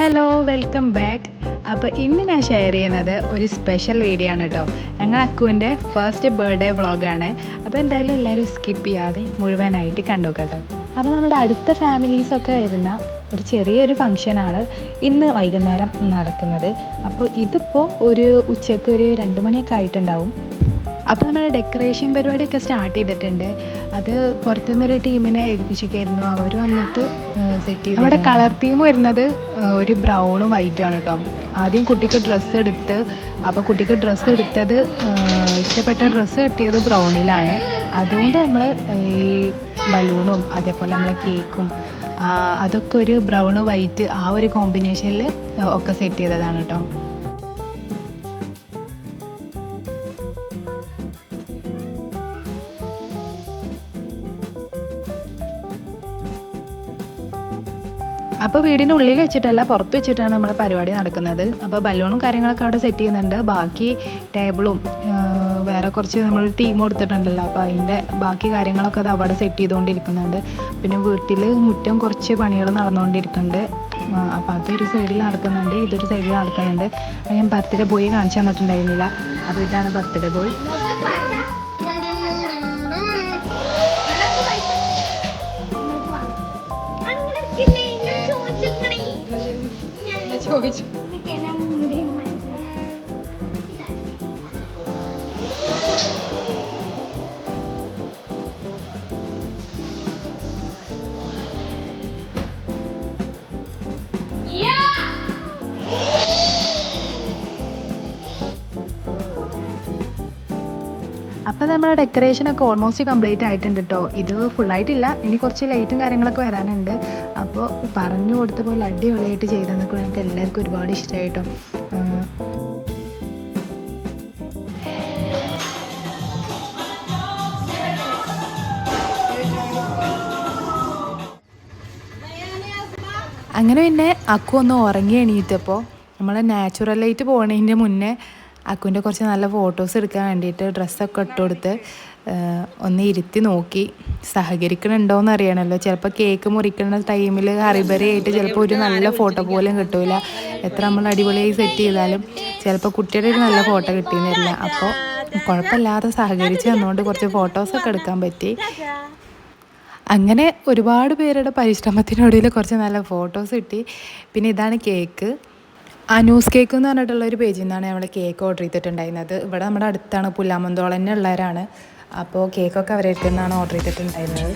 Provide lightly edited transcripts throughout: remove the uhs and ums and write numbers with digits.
Hello, welcome back. അപ്പോൾ ഇന്ന് ഞാൻ ഷെയർ ചെയ്യുന്നത് ഒരു സ്പെഷ്യൽ വീഡിയോ ആണ് കേട്ടോ. ഞങ്ങൾ അക്കുവിൻ്റെ ഫസ്റ്റ് ബർത്ത്ഡേ വ്ളോഗാണ്. അപ്പോൾ എന്തായാലും എല്ലാവരും സ്കിപ്പ് ചെയ്യാതെ മുഴുവനായിട്ട് കണ്ടു കേട്ടോ. അപ്പോൾ നമ്മുടെ അടുത്ത ഫാമിലീസൊക്കെ വരുന്ന ഒരു ചെറിയൊരു ഫങ്ഷനാണ് ഇന്ന് വൈകുന്നേരം നടക്കുന്നത്. അപ്പോൾ ഇതിപ്പോൾ ഒരു ഉച്ചയ്ക്ക് ഒരു 2 മണിയൊക്കെ ആയിട്ടുണ്ടാവും. അപ്പോൾ നമ്മൾ ഡെക്കറേഷൻ പരിപാടിയൊക്കെ സ്റ്റാർട്ട് ചെയ്തിട്ടുണ്ട്. അത് പുറത്തുനിന്നൊരു ടീമിനെ ഏൽപ്പിച്ചിരിക്കുന്നു. അവർ വന്നിട്ട് സെറ്റ് ചെയ്തു. നമ്മുടെ കളർ തീം വരുന്നത് ഒരു ബ്രൗണും വൈറ്റും ആണ് കേട്ടോ. ആദ്യം കുട്ടിക്ക് ഡ്രസ്സ് എടുത്ത്, അപ്പോൾ കുട്ടിക്ക് ഡ്രസ്സ് എടുത്തത് ഇഷ്ടപ്പെട്ട ഡ്രസ്സ് കിട്ടിയത് ബ്രൗണിലാണ്. അതുകൊണ്ട് നമ്മൾ ഈ ബലൂണും അതേപോലെ നമ്മളെ കേക്കും അതൊക്കെ ഒരു ബ്രൗണ് വൈറ്റ് ആ ഒരു കോമ്പിനേഷനിൽ ഒക്കെ സെറ്റ് ചെയ്തതാണ് കേട്ടോ. അപ്പോൾ വീടിൻ്റെ ഉള്ളിൽ വെച്ചിട്ടല്ല, പുറത്ത് വെച്ചിട്ടാണ് നമ്മുടെ പരിപാടി നടക്കുന്നത്. അപ്പോൾ ബലൂണും കാര്യങ്ങളൊക്കെ അവിടെ സെറ്റ് ചെയ്യുന്നുണ്ട്. ബാക്കി ടേബിളും വേറെ കുറച്ച് നമ്മൾ ടീം കൊടുത്തിട്ടുണ്ടല്ലോ, അപ്പോൾ അതിൻ്റെ ബാക്കി കാര്യങ്ങളൊക്കെ അത് അവിടെ സെറ്റ് ചെയ്തുകൊണ്ടിരിക്കുന്നുണ്ട്. പിന്നെ വീട്ടിൽ മുറ്റം കുറച്ച് പണികൾ നടന്നുകൊണ്ടിരിക്കുന്നുണ്ട്. അപ്പോൾ അതൊരു സൈഡിൽ നടക്കുന്നുണ്ട്, ഇതൊരു സൈഡിൽ നടക്കുന്നുണ്ട്. അത് ഞാൻ ബർത്ത്ഡേ ബോയ് കാണിച്ചു തന്നിട്ടുണ്ടായിരുന്നില്ല. അപ്പോൾ ഇതാണ് ബർത്ത്ഡേ ബോയ്. ചോദിച്ചു അപ്പോൾ നമ്മുടെ ഡെക്കറേഷനൊക്കെ ഓൾമോസ്റ്റ് കംപ്ലീറ്റ് ആയിട്ടുണ്ട് കേട്ടോ. ഇത് ഫുള്ളായിട്ടില്ല, ഇനി കുറച്ച് ലൈറ്റും കാര്യങ്ങളൊക്കെ വരാനുണ്ട്. അപ്പോൾ പറഞ്ഞു കൊടുത്തപ്പോൾ അടിപൊളിയായിട്ട് ചെയ്തെന്നൊക്കെ ഞങ്ങൾക്ക് എല്ലാവർക്കും ഒരുപാട് ഇഷ്ടമായിട്ടോ. അങ്ങനെ പിന്നെ അക്കു ഒന്ന് ഉറങ്ങി എണീറ്റപ്പോൾ നമ്മൾ നാച്ചുറൽ ലൈറ്റ് പോകുന്നതിൻ്റെ മുന്നേ അക്കുവിൻ്റെ കുറച്ച് നല്ല ഫോട്ടോസ് എടുക്കാൻ വേണ്ടിയിട്ട് ഡ്രസ്സൊക്കെ ഇട്ട് കൊടുത്ത് ഒന്ന് ഇരുത്തി നോക്കി. സഹകരിക്കണുണ്ടോയെന്ന് അറിയണമല്ലോ. ചിലപ്പോൾ കേക്ക് മുറിക്കുന്ന ടൈമിൽ ഹറിബറി ആയിട്ട് ചിലപ്പോൾ ഒരു നല്ല ഫോട്ടോ പോലും കിട്ടില്ല. എത്ര നമ്മൾ അടിപൊളിയായി സെറ്റ് ചെയ്താലും ചിലപ്പോൾ കുട്ടിയുടെ ഒരു നല്ല ഫോട്ടോ കിട്ടിയെന്നില്ല. അപ്പോൾ കുഴപ്പമില്ലാതെ സഹകരിച്ച് തന്നുകൊണ്ട് കുറച്ച് ഫോട്ടോസൊക്കെ എടുക്കാൻ പറ്റി. അങ്ങനെ ഒരുപാട് പേരുടെ പരിശ്രമത്തിനൊടുവിൽ കുറച്ച് നല്ല ഫോട്ടോസ് കിട്ടി. പിന്നെ ഇതാണ് കേക്ക്. അനൂസ് കേക്ക് എന്ന് പറഞ്ഞിട്ടുള്ളൊരു പേജിൽ നിന്നാണ് നമ്മൾ കേക്ക് ഓർഡർ ചെയ്തിട്ടുണ്ടായിരുന്നത്. ഇവിടെ നമ്മുടെ അടുത്താണ്, പുല്ലാമന്തോളം തന്നെ ഉള്ളവരാണ്. അപ്പോൾ കേക്കൊക്കെ അവരുടെ അടുത്ത് നിന്നാണ് ഓർഡർ ചെയ്തിട്ടുണ്ടായിരുന്നത്.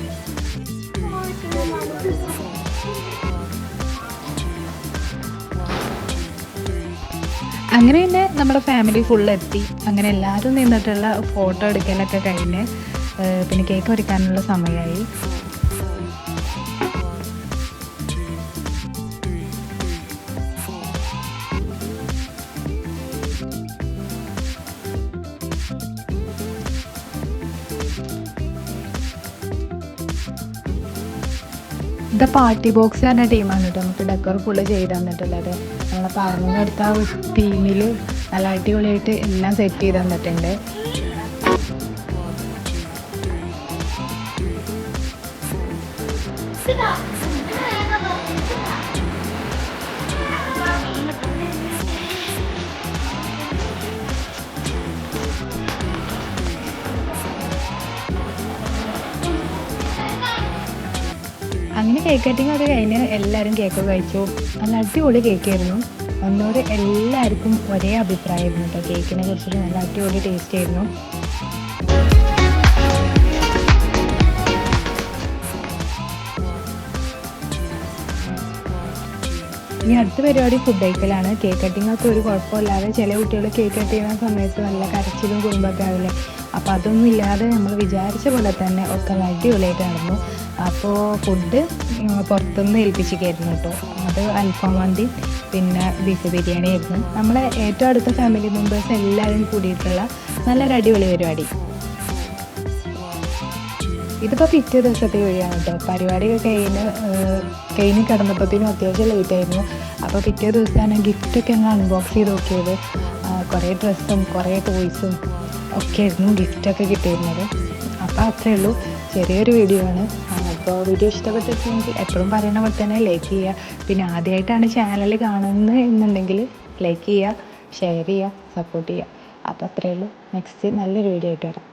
അങ്ങനെ തന്നെ നമ്മുടെ ഫാമിലി ഫുള്ളെത്തി. അങ്ങനെ എല്ലാവരും നിന്നിട്ടുള്ള ഫോട്ടോ എടുക്കലൊക്കെ കഴിഞ്ഞ് പിന്നെ കേക്ക് ഒരുക്കാനുള്ള സമയമായി. ഇത് പാർട്ടി ബോക്സ് പറഞ്ഞ ടീമാണ് കേട്ടോ നമുക്ക് ഡെക്കോർ ഫുള്ള് ചെയ്ത് തന്നിട്ടുള്ളത്. നമ്മളെ പറഞ്ഞെടുത്ത ആ തീമിൽ നല്ല അടിപൊളിയായിട്ട് എല്ലാം സെറ്റ് ചെയ്ത് തന്നിട്ടുണ്ട്. അങ്ങനെ കേക്ക് കട്ടിങ് ഒക്കെ കഴിഞ്ഞ് എല്ലാവരും കേക്ക് കഴിച്ചു. നല്ല അടിപൊളി കേക്കായിരുന്നു. ഒന്നോട് എല്ലാവർക്കും ഒരേ അഭിപ്രായമായിരുന്നു കേട്ടോ. കേക്കിനെ കുറിച്ചിട്ട് നല്ല അടിപൊളി ടേസ്റ്റ് ആയിരുന്നു. ഇനി അടുത്ത പരിപാടി ഫുഡ് കഴിക്കലാണ്. കേക്ക് കട്ടിങ് ഒക്കെ ഒരു കുഴപ്പമില്ലാതെ, ചില കുട്ടികൾ കേക്ക് കട്ട് ചെയ്യുന്ന സമയത്ത് നല്ല കരച്ചിലും കുറുമ്പൊക്കെ ആവില്ലേ, അപ്പോൾ അതൊന്നും ഇല്ലാതെ നമ്മൾ വിചാരിച്ച പോലെ തന്നെ ഒക്കെ അടിപൊളിയായിട്ട് നടന്നു. അപ്പോൾ ഫുഡ് പുറത്തുനിന്ന് ഏൽപ്പിച്ചിരിക്കുകയായിരുന്നു കേട്ടോ. അത് അൽഫാം മന്തി പിന്നെ ബീഫ് ബിരിയാണി ആയിരുന്നു. നമ്മളെ ഏറ്റവും അടുത്ത ഫാമിലി മെമ്പേഴ്സ് എല്ലാവരും കൂടിയിട്ടുള്ള നല്ലൊരു അടിപൊളി പരിപാടി. ഇതിപ്പോൾ പിറ്റേ ദിവസത്തെ വഴിയാണ് കേട്ടോ. പരിപാടിയൊക്കെ കഴിഞ്ഞ് കിടന്നപ്പോഴത്തേനും അത്യാവശ്യം ലേറ്റായിരുന്നു. അപ്പോൾ പിറ്റേ ദിവസമാണ് ഗിഫ്റ്റൊക്കെ ഞങ്ങൾ അൺബോക്സ് ചെയ്ത് നോക്കിയത്. കുറേ ഡ്രസ്സും കുറേ ടോയ്സും ഒക്കെ ആയിരുന്നു ഗിഫ്റ്റൊക്കെ കിട്ടിയിരുന്നത്. അപ്പോൾ അത്രയേ ഉള്ളൂ, ചെറിയൊരു വീഡിയോ ആണ്. അപ്പോൾ വീഡിയോ ഇഷ്ടപ്പെട്ടിട്ടുണ്ടെങ്കിൽ എപ്പോഴും പറയുന്ന പോലെ തന്നെ ലൈക്ക് ചെയ്യുക. പിന്നെ ആദ്യമായിട്ടാണ് ചാനൽ കാണുന്നത് എന്നുണ്ടെങ്കിൽ ലൈക്ക് ചെയ്യുക, ഷെയർ ചെയ്യുക, സപ്പോർട്ട് ചെയ്യുക. അപ്പോൾ അത്രയേ ഉള്ളൂ. നെക്സ്റ്റ് നല്ലൊരു വീഡിയോ ആയിട്ട് വരാം.